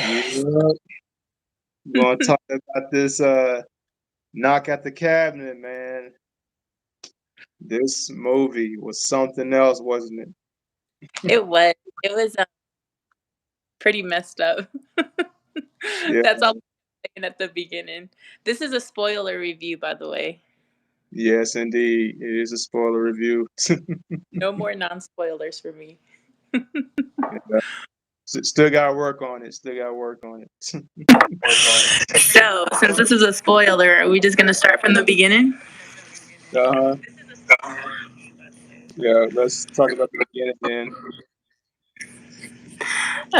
Yeah, we're gonna talk about this knock at the cabinet, man. This movie was something else, wasn't it? It was. It was pretty messed up. Yeah, That's all I'm saying at the beginning. This is a spoiler review, by the way. yes, indeed. It is a spoiler review. No more non spoilers for me. Yeah. Still gotta work on it. Still gotta work on it. So, since this is a spoiler, are we just going to start from the beginning? Uh-huh. Yeah, let's talk about the beginning then.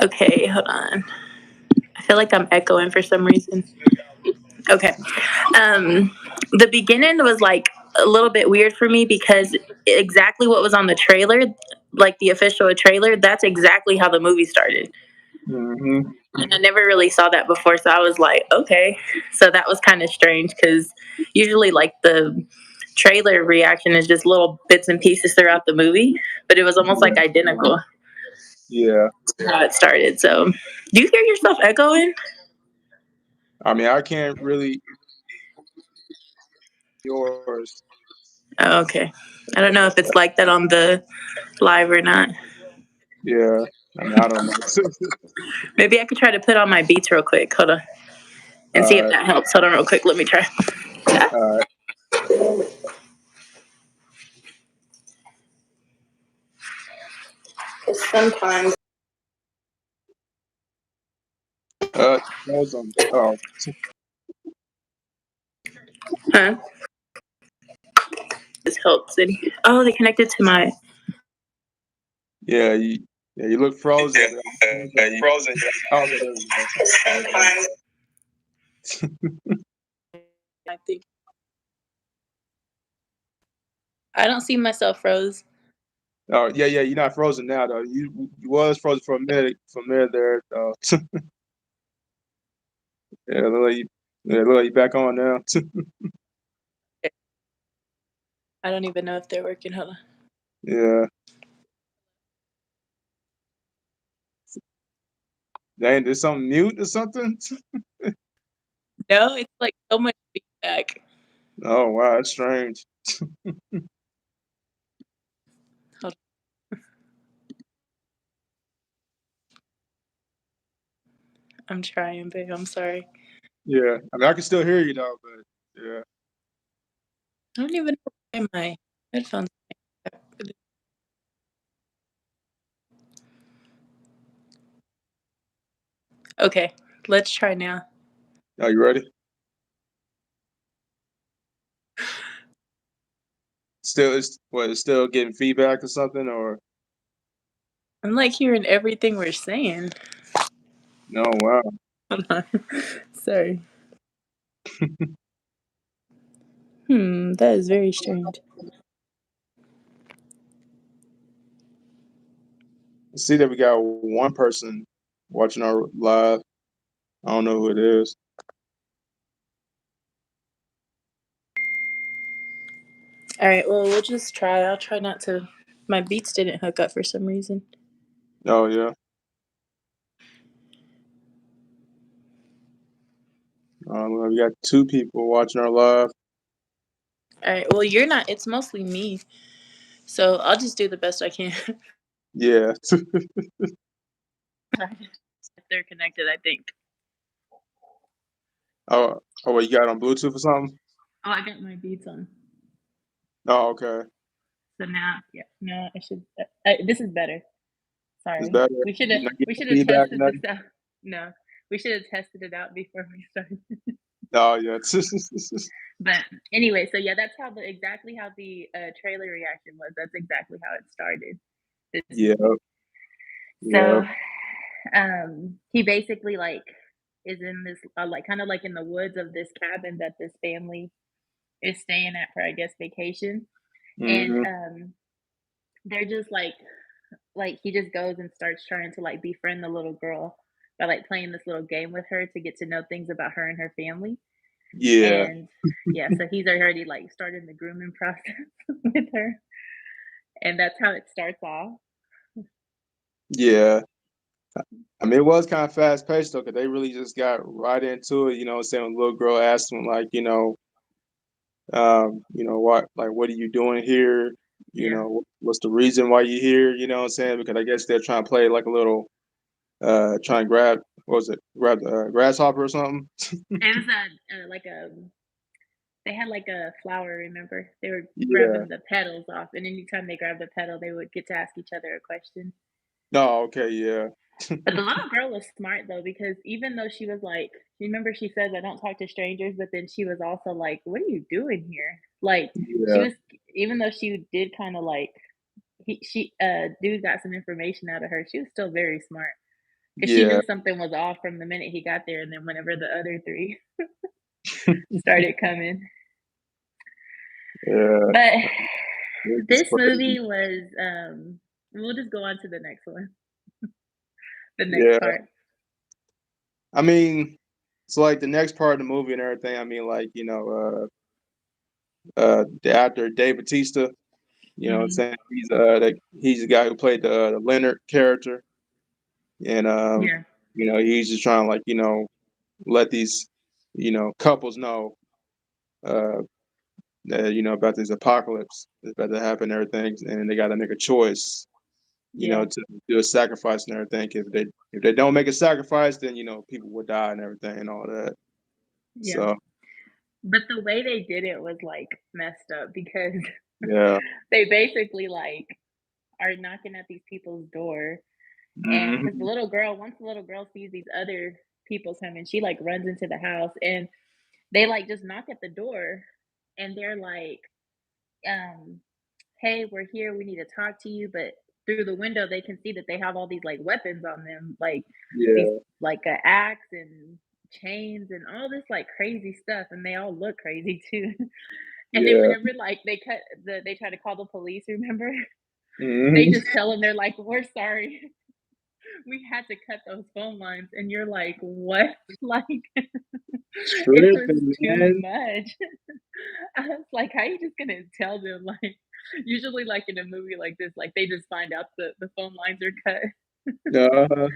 Okay, hold on. I feel like I'm echoing for some reason. Okay. The beginning was like a little bit weird for me because exactly what was on the trailer, like the official trailer, that's exactly how the movie started. Hmm. And I never really saw that before, so I was like, okay. So that was kind of strange because usually, like, the trailer reaction is just little bits and pieces throughout the movie, but it was almost like Yeah. identical Yeah. to how it started. So, do you hear yourself echoing? I mean, I can't really yours. Oh, okay. I don't know if it's like that on the live or not. Yeah. I mean, I don't know. Maybe I could try to put on my beats real quick. Hold on. And see if All that helps. Hold on, real quick. Let me try. right. 'Cause sometimes. Those on. Oh, Huh? This helps. Oh, they connected to my. yeah. You look frozen. You frozen. Oh, okay, there we go. Sometimes. I think. I don't see myself froze. Oh, yeah, yeah. You're not frozen now, though. You was frozen for a minute. From there. Yeah, look like you back on now. I don't even know if they're working. Hold on. Yeah. Dang, did something mute or something? No, it's like so much feedback. Oh wow, that's strange. Hold on. I'm trying, babe. I'm sorry. Yeah, I mean I can still hear you though, but yeah. I don't even know why my headphones. Okay, let's try now. Are you ready? It's still getting feedback or something or I'm like hearing everything we're saying. no? Wow. Hold on. Sorry. That is very strange. I see that we got one person watching our live. I don't know who it is. All right, well, we'll just try. I'll try not to. My beats didn't hook up for some reason. Oh yeah. We got two people watching our live. All right, well, you're not. It's mostly me. So I'll just do the best I can. Yeah. If they're connected, I think. What you got it on Bluetooth or something? Oh, I got my beats on. Oh, okay. So now, yeah, no, I should. This is better. It's Sorry, better. we should have. You're not We getting should have feedback and tested this nothing. out. No, we should have tested it out before we started. Oh yeah. But anyway, so yeah, that's how exactly how the trailer reaction was. That's exactly how it started. This Yeah. movie. Yeah. So, he basically like is in this like kind of like in the woods of this cabin that this family is staying at for I guess vacation, and Hmm. they're just like he just goes and starts trying to like befriend the little girl by like playing this little game with her to get to know things about her and her family. Yeah. And yeah, so he's already like started the grooming process with her, and that's how it starts off. Yeah. I mean, it was kind of fast paced though, because they really just got right into it. You know, what I'm saying when the little girl asked him like, what are you doing here? You Yeah. know, what's the reason why you're here? You know what I'm saying? Because I guess they're trying to play like a little, try and grab, what was it? Grab the grasshopper or something. It was like a they had like a flower, remember? They were Yeah. grabbing the petals off, and anytime they grabbed a petal, they would get to ask each other a question. No. Okay. Yeah. But the little girl was smart though, because even though she was like, remember she says, "I don't talk to strangers," but then she was also like, "What are you doing here?" Like she Yeah. was, even though she did kind of like dude got some information out of her. She was still very smart because she Yeah. knew something was off from the minute he got there, and then whenever the other three started coming. Yeah. But It's just this crazy. movie was, we'll just go on to the next one, the next Yeah. part. I mean, so like the next part of the movie and everything. I mean, like the actor Dave Bautista. You know what I'm Mhm. saying? He's the guy who played the Leonard character, and Yeah, he's just trying to like let these couples know uh that about this apocalypse that's about to happen and everything, and they got to make a choice, yeah, to do a sacrifice and everything. If they don't make a sacrifice, then people will die and everything and all that. yeah. So But the way they did it was, like, messed up because yeah. they basically, like, are knocking at these people's door, and because the Hmm. little girl once the little girl sees these other people coming, she, like, runs into the house, and they, like, just knock at the door, and they're like, um, "Hey, we're here, we need to talk to you," but through the window, they can see that they have all these, like, weapons on them, like, these Yeah. like, a axe and chains and all this, like, crazy stuff, and they all look crazy too. And then Yeah. whenever, like, they try to call the police, remember? They Hmm. just tell them, they're like, "We're sorry. We had to cut those phone lines," and you're like, "What?" Like, it was Tripping, too man. much. I was like, "How you just gonna tell them?" Like, usually, like, in a movie like this, like, they just find out the phone lines are cut. Uh,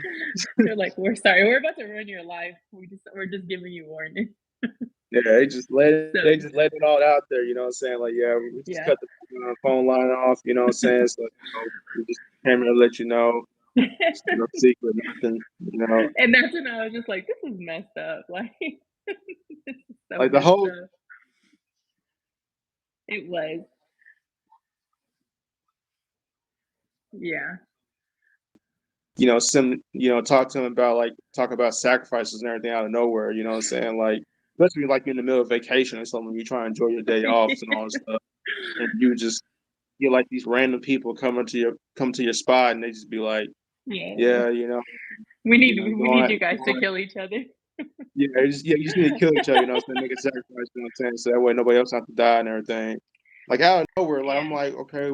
They're like, "We're sorry. We're about to ruin your life. We're just giving you warning." yeah, they So, just let it all out there, you know what I'm saying? Like, yeah, we just yeah. cut the phone line off, you know what I'm saying? So, we just came here to let you know. It's no secret, nothing, you know. And that's when I was just like, "This is messed up." Like, this is so Like the messed whole, up. It was. Yeah. talk to him about talk about sacrifices and everything out of nowhere, you know what I'm saying? Like, especially like in the middle of vacation or something, you try to enjoy your day off and all this stuff, and you just get like these random people come to your spot and they just be like, Yeah. yeah, We need you guys to kill each other. you just need to kill each other, you know what I'm saying? Make a sacrifice, you know what I'm saying? So that way nobody else have to die and everything. Like out of nowhere, like I'm Yeah. like, okay,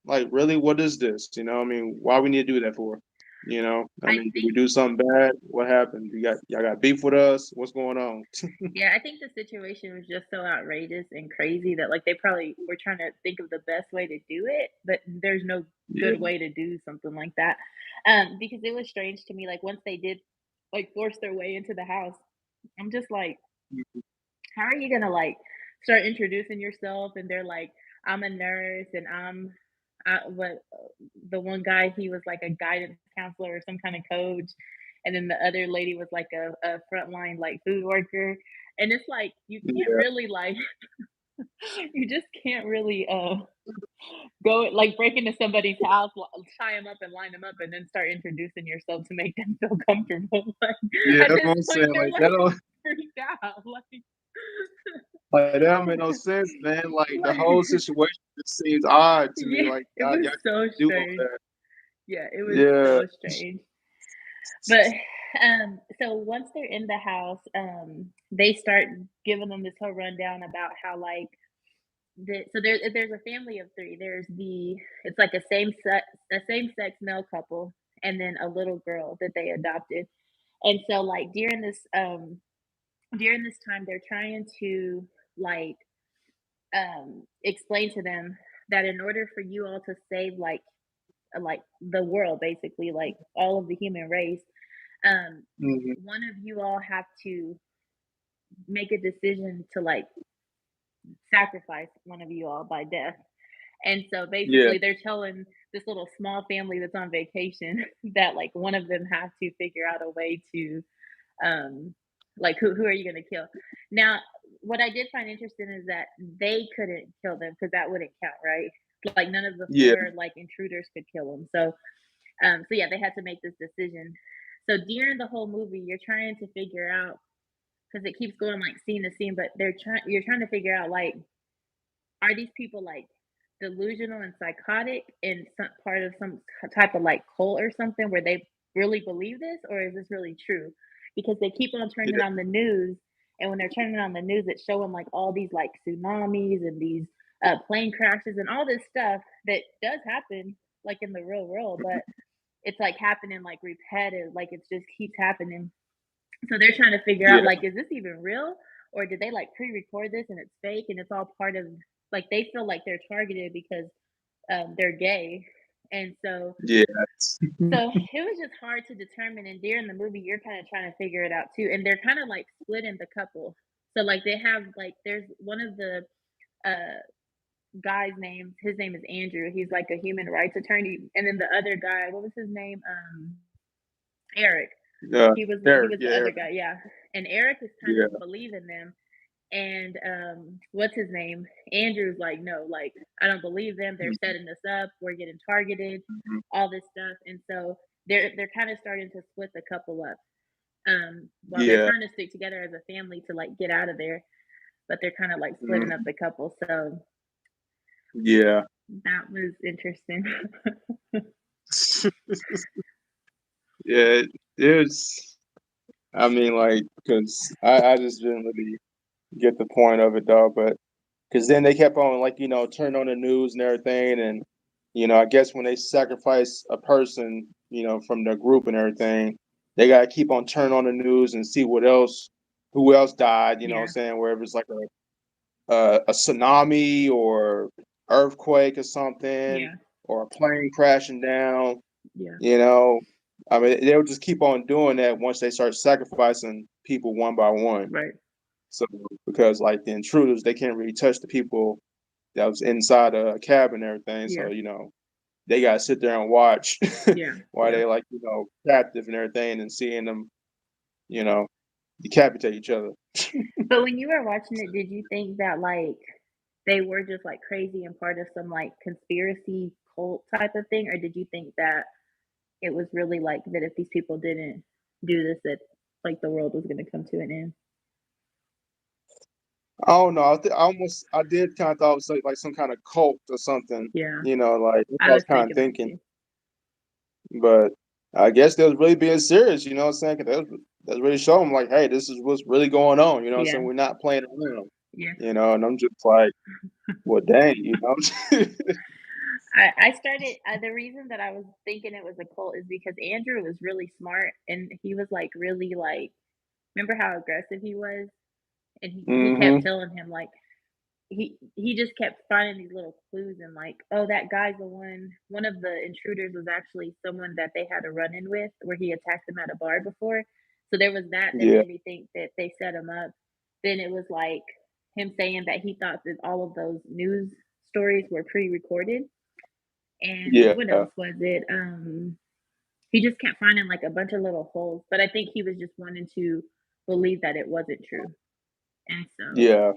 like really, what is this? You know, I mean, why we need to do that for? I I mean, did we think do something bad? What happened? Y'all got beef with us? What's going on? Yeah, I think the situation was just so outrageous and crazy that, like, they probably were trying to think of the best way to do it, but there's no good Yeah. way to do something like that. Because it was strange to me, like, once they did, like, force their way into the house, I'm just like, how are you gonna like start introducing yourself? And they're like, I'm a nurse, and what the one guy, he was like a guidance counselor or some kind of coach, and then the other lady was like a frontline like food worker, and it's like you can't Yeah. really like you just can't really go like break into somebody's house, tie them up and line them up, and then start introducing yourself to make them feel comfortable. Like Yeah, at that's this what I'm point, saying. they're Like like that don't freaked out, like. that don't make no sense, man. Like the whole Like, situation just seems odd to me. yeah, Like it y'all was so do all strange. that. Yeah, it was Yeah. so strange. But so once they're in the house, they start giving them this whole rundown about how like there's a family of three. There's the it's like a same sex male couple, and then a little girl that they adopted. And so like during this time they're trying to like explain to them that in order for you all to save like like the world basically, like all of the human race. Mhm. One of you all have to make a decision to like sacrifice one of you all by death. And so Yeah, basically they're telling this little small family that's on vacation that like one of them have to figure out a way to um like who are you going to kill. Now what I did find interesting is that they couldn't kill them because that wouldn't count, right? Like none of the yeah, four like intruders could kill them. So yeah, they had to make this decision. So during the whole movie you're trying to figure out, because it keeps going like scene to scene, but you're trying to figure out like, are these people like delusional and psychotic and some part of some type of like cult or something where they really believe this, or is this really true? Because they keep on turning yeah, on the news, and when they're turning on the news, it's showing like all these like tsunamis and these plane crashes and all this stuff that does happen like in the real world, but it's like happening like repetitive, like it just keeps happening. So they're trying to figure out yeah, like, is this even real? Or did they like pre-record this and it's fake and it's all part of, like, they feel like they're targeted because they're gay. And yeah. so it was just hard to determine. And during the movie, you're kind of trying to figure it out too. And they're kind of like split in the couple. So like they have like there's one of the uh guy's names, his name is Andrew. He's like a human rights attorney. And then the other guy, what was his name? Eric. He Eric, was yeah, the other Eric, guy, yeah. And Eric is kind yeah, of believing them. And what's his name? Andrew's like, no, like I don't believe them. They're mhm, setting us up. We're getting targeted, mhm, all this stuff. And so they're kind of starting to split the couple up. While they're yeah, trying to stick together as a family to like get out of there, but they're kind of like splitting up mhm, the couple. So yeah. that was interesting. Yeah, it was. I mean, like, because I just didn't really get the point of it though, but because then they kept on like turning on the news and everything, and I guess when they sacrifice a person, from their group and everything, they gotta keep on turning on the news and see who else died. What I'm Yeah, saying, wherever it's like a tsunami or earthquake or something, yeah, or a plane crashing down. yeah, You know, I mean, they'll just keep on doing that once they start sacrificing people one by one. right. So because like the intruders, they can't really touch the people that was inside a cabin and everything. Yeah, So they gotta sit there and watch yeah, while yeah. they like captive and everything, and seeing them you know decapitate each other. But when you were watching it, did you think that like they were just like crazy and part of some like conspiracy cult type of thing, or did you think that it was really like that if these people didn't do this, that like the world was going to come to an end? I don't know. I did kind of thought it was like some kind of cult or something. Yeah, Like that's what I I was was kind of thinking that thinking. too. But I guess they was really being serious. What I'm saying? 'Cause that's really showing like, hey, this is what's really going on. What I'm Yeah, saying? We're not playing around. yeah. And I'm just like, well, dang. I started the reason that I was thinking it was a cult is because Andrew was really smart and he was like really like, remember how aggressive he was, and he kept Hmm. telling him like he just kept finding these little clues and like, oh, that guy's the one of the intruders was actually someone that they had a run-in with where he attacked them at a bar before. So there was that Yeah. made me think that they set him up. Then it was like him saying that he thought that all of those news stories were pre-recorded. And what Yeah. else was it? He just kept finding like a bunch of little holes, but I think he was just wanting to believe that it wasn't true. And so Yeah.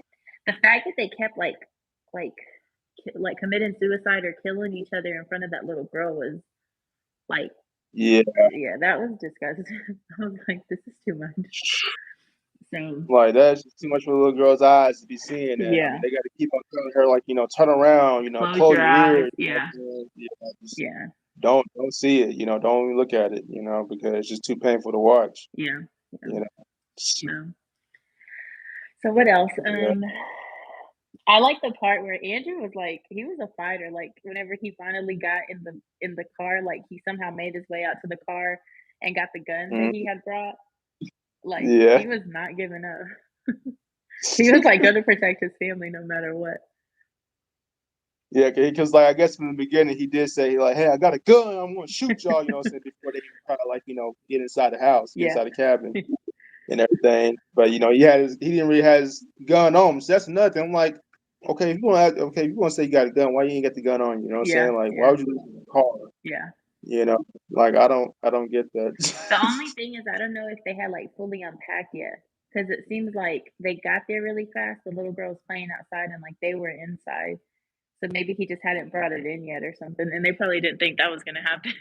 the fact that they kept like like committing suicide or killing each other in front of that little girl was like, Yeah. yeah, that was disgusting. I was like, this is too much. So Like that's just too much for a little girl's eyes to be seeing that. I mean, yeah, they got to keep on telling her like, turn around, close close your your eyes. ears. Yeah, Yeah, just yeah, don't see it. Don't even look at it. Because it's just too painful to watch. yeah, yeah. You know. No. So what else? Yeah. I like the part where Andrew was like, he was a fighter. Like whenever he finally got in the car, like he somehow made his way out to the car and got the gun that he Mhm. had brought. Like Yeah. he was not giving up. He was like gonna protect his family no matter what. Yeah, because like I guess from the beginning he did say like, "Hey, I got a gun. I'm gonna shoot y'all." You know, what I'm saying before they even try to like get inside the house, get Yeah. inside the cabin and everything. But he didn't really have his gun on him. So that's another thing. I'm like, okay, if you want to say you got a gun, why you ain't got the gun on you? You know what I'm Yeah. saying? Like, why Yeah. would you leave it in the car? Yeah. You know, like I don't get that. The only thing is, I don't know if they had like fully unpacked yet, because it seems like they got there really fast. The little girl was playing outside, and like they were inside. So maybe he just hadn't brought it in yet or something, and they probably didn't think that was gonna happen.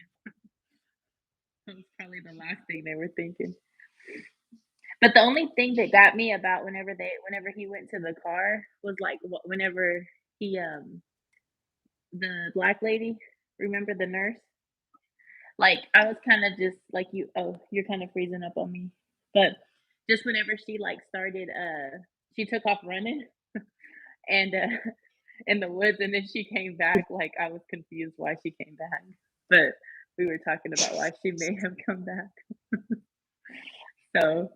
That was probably the last thing they were thinking. But the only thing that got me about whenever he went to the car was like whenever he the black lady, remember the nurse? Like I was kind of just like you're kind of freezing up on me. But just whenever she like started she took off running and in the woods, and then she came back, like I was confused why she came back. But we were talking about why she may have come back. So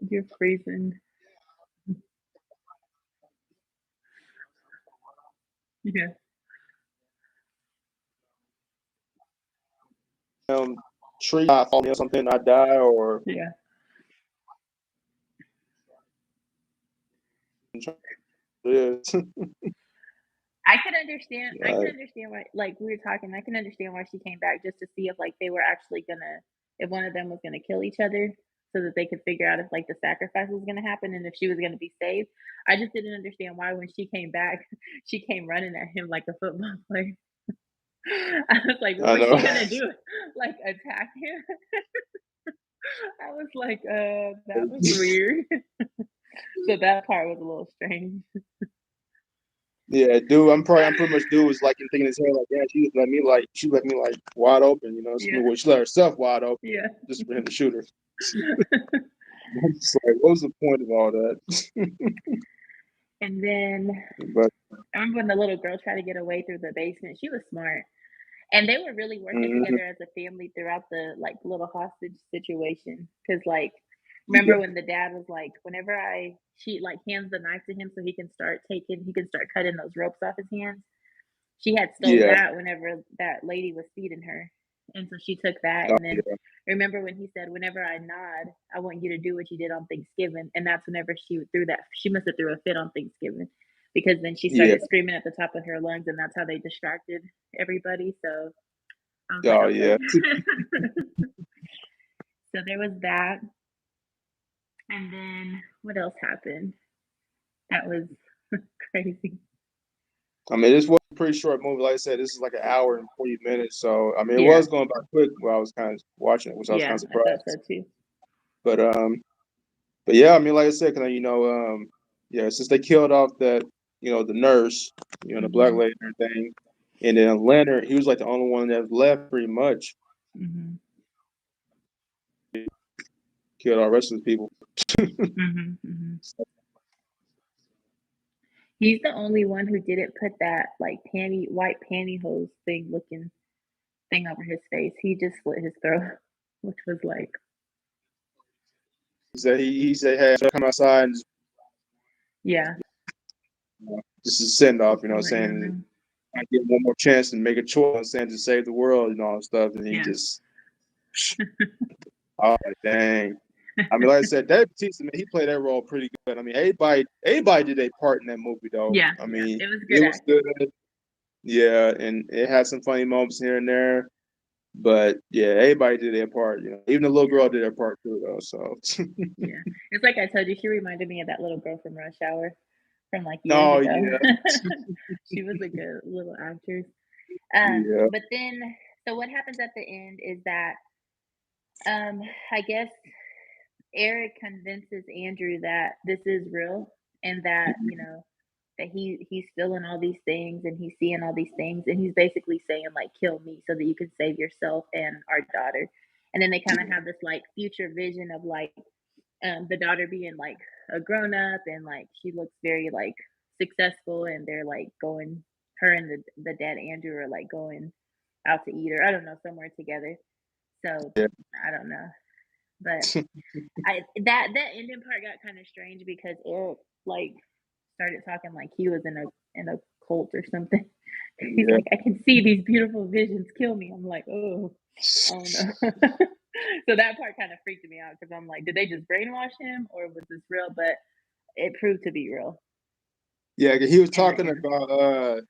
you're freezing. Yeah. Tree not fall or something, I die or Yeah. this. I can Like, understand why, like we were talking, I can understand why she came back, just to see if like they were actually gonna, if one of them was gonna kill each other, so that they could figure out if like the sacrifice was gonna happen and if she was gonna be saved. I just didn't understand why when she came back, she came running at him like a football player. I was like, what I was know. she gonna do? Like attack him? I was like, that was weird. So that part was a little strange. Yeah, dude, I'm pretty much dude was like thinking in his head like, yeah, she let me like wide open, Yeah. she let herself wide open Yeah. just for him to shoot her. I'm just like, what was the point of all that? And then But I remember when the little girl tried to get away through the basement. She was smart. And they were really working mhm, together as a family throughout the like little hostage situation. Cause like yeah, remember when the dad was like, whenever she like hands the knife to him so he can start cutting those ropes off his hands. She had stole yeah, that whenever that lady was feeding her. And so she took that, oh, and then yeah, remember when he said, "Whenever I nod, I want you to do what you did on Thanksgiving." And that's whenever she threw that. She must have threw a fit on Thanksgiving, because then she yeah, started screaming at the top of her lungs, and that's how they distracted everybody. So I was like, oh yeah. okay. So there was that, and then what else happened? That was crazy. I mean, this was a pretty short movie. Like I said, this is like an hour and 40 minutes. So I mean, it Yeah, was going by quick while I was kind of watching it, which I was kind yeah, of I thought so surprised. too. But but yeah, I mean, like I said, cause, yeah, since they killed off the nurse, the black Mhm. lady and everything, and then Leonard, he was like the only one that was left pretty much, Mhm. killed all the rest of the people. Mhm. Mhm. He's the only one who didn't put that like white pantyhose thing looking thing over his face. He just slit his throat, which was like, He said, hey, come outside and yeah, just a send off, just to let him saying know. I get one more chance to make a choice, saying to save the world and all that stuff, and he Yeah. just, oh dang. I mean, like I said, Dave Bautista, man, he played that role pretty good. I mean, everybody did a part in that movie, though. Yeah, I yeah. mean, It was it good was acting. good. Yeah, and it had some funny moments here and there. But yeah, everybody did their part. Even the little Yeah, girl did her part too, though. So, yeah. It's like I told you, she reminded me of that little girl from Rush Hour from like years oh ago. yeah, She was a good little actress. yeah, But then so what happens at the end is that um I guess Eric convinces Andrew that this is real, and that, that he's feeling all these things and he's seeing all these things, and he's basically saying like kill me so that you can save yourself and our daughter. And then they kind of have this like future vision of like the daughter being like a grown up, and like she looks very like successful, and they're like going, her and the dad Andrew are like going out to eat, or I don't know, somewhere together. So yeah. I don't know. But that ending part got kind of strange because Eric like started talking like he was in a in a cult or something. He's Yeah. like, I can see these beautiful visions kill me. I'm like, oh no. So that part kind of freaked me out because I'm like, did they just brainwash him or was this real? But it proved to be real. Yeah, he was And talking about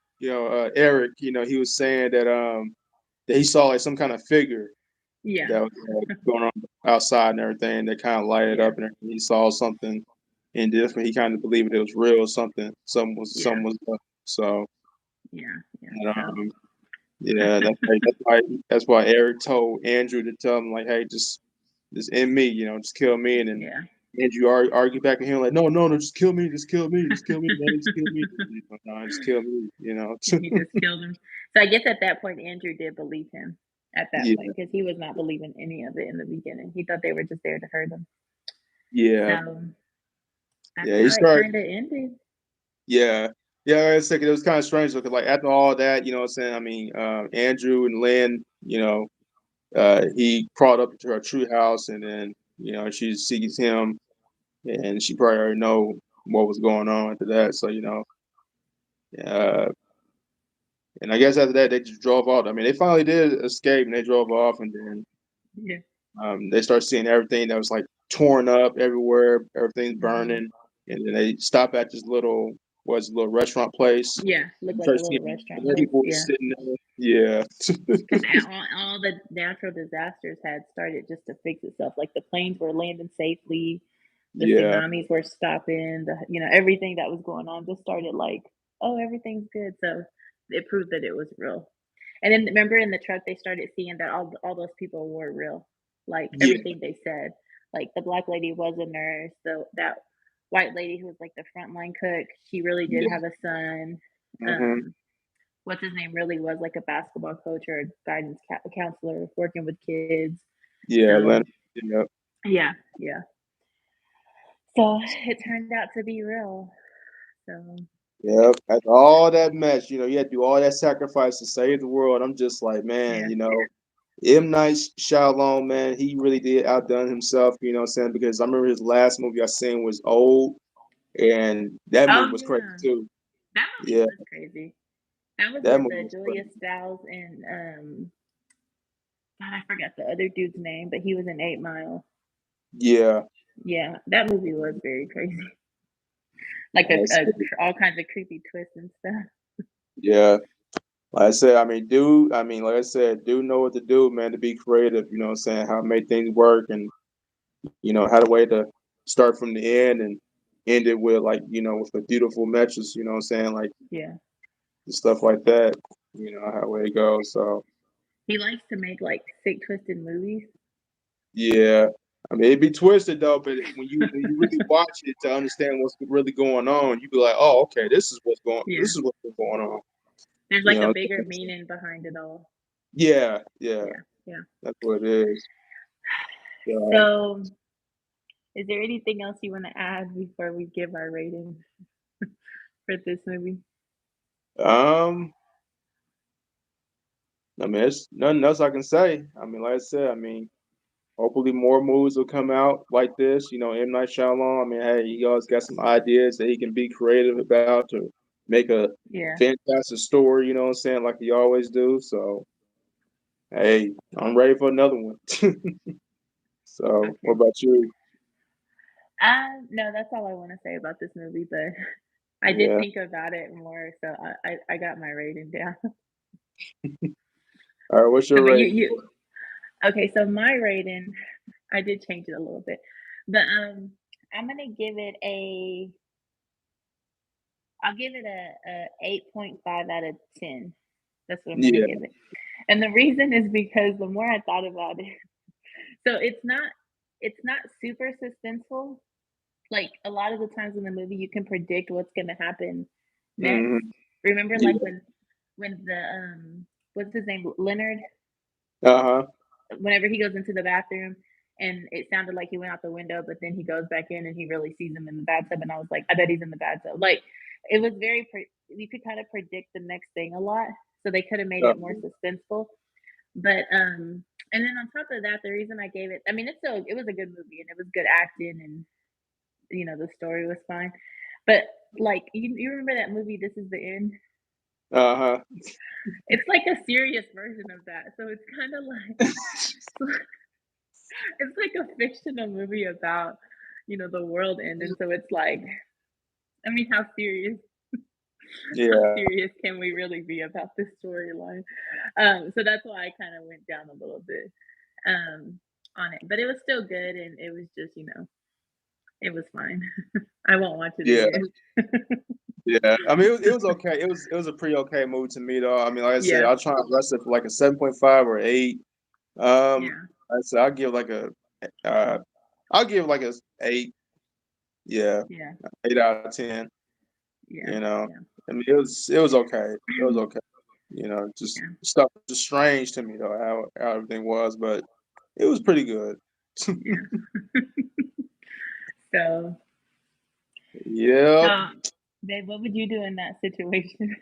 Eric. He was saying that he saw like some kind of figure yeah, that was going on outside and everything that kind of lighted yeah, up, and he saw something, and this when he kind of believed it was real. yeah, Something was up. So yeah, yeah. and, So yeah, that's why Eric told Andrew to tell him like, hey, just end me, just kill me, and then yeah. Andrew argue back at him like, no, no, no, just kill me, just kill me, just kill me, man, just kill me. No, just kill me. And he just killed him. So I guess at that point, Andrew did believe him at that Yeah, point because he was not believing any of it in the beginning. He thought they were just there to hurt him. yeah, So that's yeah. He how it started. kind of ended. Yeah, yeah. Like I said, it was kind of strange because like after all that, what I'm saying. I mean, Andrew and Lynn, he crawled up to her true house, and then she sees him, and she probably already know what was going on after that. So uh, and I guess after that they just drove off. I mean, they finally did escape, and they drove off, and then Yeah. they start seeing everything that was like torn up everywhere, everything's Hmm. burning, and then they stop at this little restaurant place. Yeah. Looked You like start a little seeing restaurant other place. people Yeah. sitting there. Yeah. Because all the natural disasters had started just to fix itself. Like the planes were landing safely, the Yeah. tsunamis were stopping, everything that was going on just started like, oh, everything's good. So it proved that it was real. And then remember in the truck they started seeing that all those people were real. Like Yeah. everything they said. Like the black lady was a nurse. So that white lady who was like the frontline cook, she really did Yeah. have a son. Hmm. Um, what's his name really was like a basketball coach or a guidance counselor working with kids. Yeah. So Atlanta. Yeah. yeah, yeah. So it turned out to be real. So Yep. After all that mess, you had to do all that sacrifice to save the world. I'm just like, man, yeah, M. Night Shyamalan, man, he really did outdone himself, what I'm saying? Because I remember his last movie I seen was Old, and that movie oh was crazy yeah, too. that movie Yeah, was crazy. That was that with movie was Julia crazy. Stiles and God, I forgot the other dude's name, but he was in 8 Mile. Yeah. Yeah, that movie was very crazy. Like all kinds of creepy twists and stuff. Yeah. Like I said, I mean, like I said, do know what to do, man, to be creative, what I'm saying, how to make things work and, how the way to start from the end and end it with like, with a beautiful message, what I'm saying, like Yeah, stuff like that, how way it goes. So he likes to make like sick, twisted movies. yeah. I mean, it'd be twisted though, but when you really watch it to understand what's really going on, you be like, oh, okay, Yeah, this is what's going on. there's You like a know, bigger meaning behind it all. yeah, yeah, Yeah, yeah. that's what it is. So, So, is there anything else you want to add before we give our rating for this movie? um, I mean, there's nothing else I can say. I mean, like I said, I mean, hopefully more movies will come out like this. M. Night Shyamalan. I mean, hey, he always got some ideas that he can be creative about to make a Yeah. fantastic story. You know what I'm saying? Like he always do. So, hey, I'm ready for another one. So, what Okay. about you? No, that's all I want to say about this movie, but I did Yeah. think about it more, so I got my rating down. All right. What's your But rating? okay, so my rating, I did change it a little bit, but I'm gonna give it I'll give it a 8.5 out of 10. That's what I'm gonna Yeah. give it. And the reason is because the more I thought about it, so it's not super suspenseful. Like a lot of the times in the movie, you can predict what's gonna happen next. Hmm. Remember, like Yeah. when the what's his name, Leonard, Uh huh. whenever he goes into the bathroom and it sounded like he went out the window, but then he goes back in and he really sees him in the bathtub, and I was like, I bet he's in the bathtub. Like it was you could kind of predict the next thing a lot, so they could have made it more suspenseful. But and then on top of that, the reason I gave it, I mean, it was a good movie and it was good acting and the story was fine. But like you remember that movie This Is the End? Uh-huh. It's like a serious version of that. So it's kind of like it's like a fictional movie about, the world ending. So it's like, I mean, how Yeah. serious can we really be about this storyline? So that's why I kind of went down a little bit on it, but it was still good, and it was just, it was fine. I won't watch it Yeah. again. Yeah. I mean, it was okay. It was a pretty okay movie to me though. I mean, like I said, Yeah, I'll try and rest it for like a 7.5 or 8. yeah, I said uh I'll give like a 8. Yeah, yeah, 8 out of 10. yeah, You know, yeah, I mean, it was okay. It was okay. Just yeah, stuff was just strange to me though how everything was, but it was pretty good. yeah. So, Yep. so, babe, what would you do in that situation?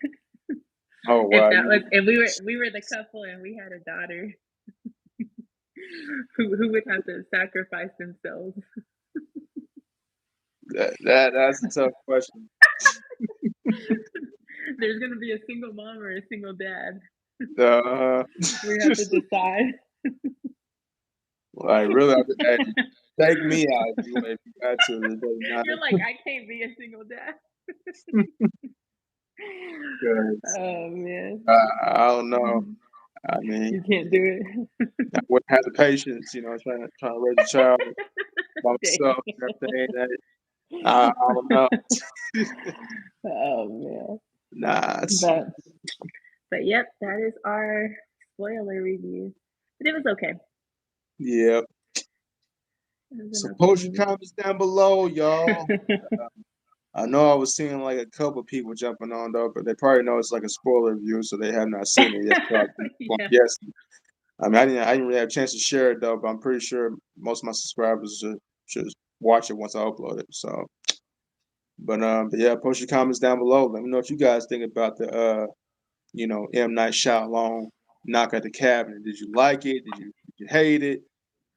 Oh If wow. that was, if we were the couple and we had a daughter, who would have to sacrifice themselves? That's a tough question. There's gonna be a single mom or a single dad. Uh, We have to decide. like really, hey, take me out if you got to. It doesn't You're matter. like, I can't be a single dad. 'Cause, Oh man, I don't know. I mean, you can't do it. I wouldn't have the patience, trying to raise a child by Dang. myself and everything. I don't know. Oh man, Nah. but yep, that is our spoiler review. But it was okay. Yeah. It was So an okay post your movie. comments down below, y'all. I know I was seeing like a couple people jumping on though, but they probably know it's like a spoiler review, so they have not seen it yet. So I'm Yeah, guessing. I mean, I didn't really have a chance to share it though, but I'm pretty sure most of my subscribers should watch it once I upload it. So, but yeah, post your comments down below. Let me know what you guys think about the M Night Shyamalan Knock at the Cabin. Did you like it? Did you hate it?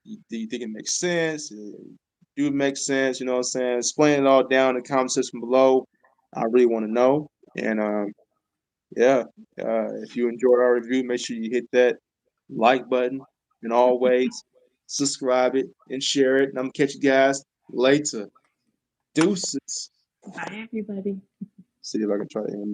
Do you think it makes sense? Do it make sense? You know what I'm saying? Explain it all down in the comment section below. I really want to know. And yeah, if you enjoyed our review, make sure you hit that like button and always subscribe it and share it. And I'm gonna catch you guys later. Deuces. bye everybody. See if I can try to end this.